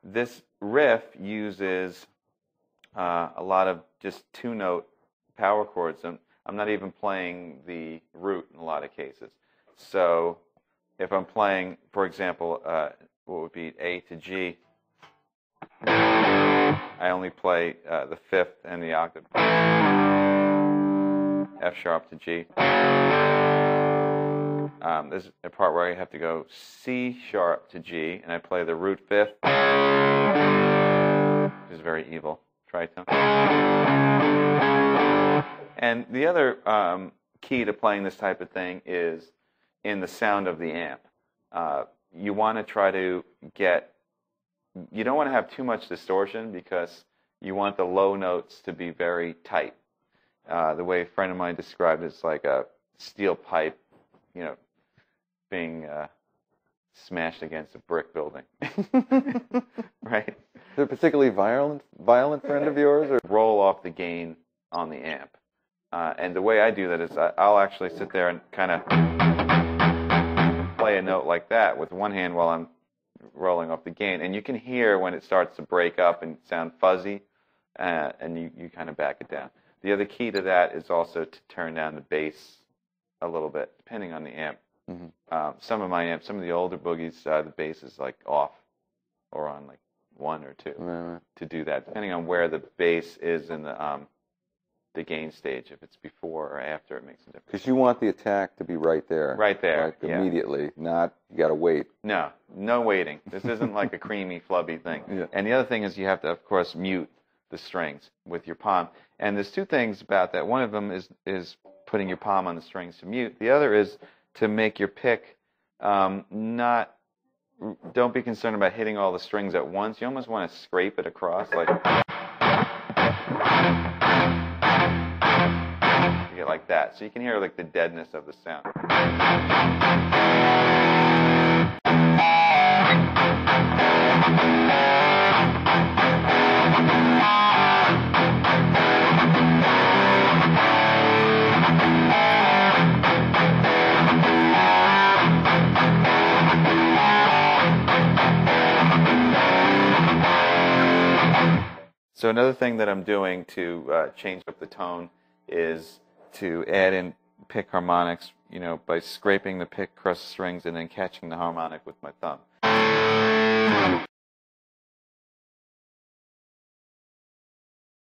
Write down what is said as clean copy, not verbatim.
This riff uses a lot of just two-note power chords, and I'm not even playing the root in a lot of cases. So if I'm playing, for example, what would be A to G, I only play the fifth and the octave. F sharp to G. There's a part where I have to go C sharp to G, and I play the root fifth, which is very evil, tritone. And the other key to playing this type of thing is in the sound of the amp. You want to try to get, you don't want to have too much distortion because you want the low notes to be very tight. The way a friend of mine described it, it's like a steel pipe, you know, being smashed against a brick building. Right? Is it a particularly violent friend of yours? Or? Roll off the gain on the amp. And the way I do that is I'll actually sit there and kind of play a note like that with one hand while I'm rolling off the gain. And you can hear when it starts to break up and sound fuzzy, and you kind of back it down. The other key to that is also to turn down the bass a little bit, depending on the amp. Mm-hmm. Some of my amps, some of the older boogies, the bass is like off or on like 1 or 2 to do that, depending on where the bass is in the gain stage. If it's before or after, it makes a difference. Because you want the attack to be right there. Right there. Like immediately, not you got to wait. No waiting. This isn't like a creamy, flubby thing. Yeah. And the other thing is you have to, of course, mute the strings with your palm. And there's 2 things about that. One of them is putting your palm on the strings to mute. The other is to make your pick don't be concerned about hitting all the strings at once. You almost want to scrape it across, like you get like that. So you can hear like the deadness of the sound. So another thing that I'm doing to change up the tone is to add in pick harmonics, you know, by scraping the pick across the strings and then catching the harmonic with my thumb.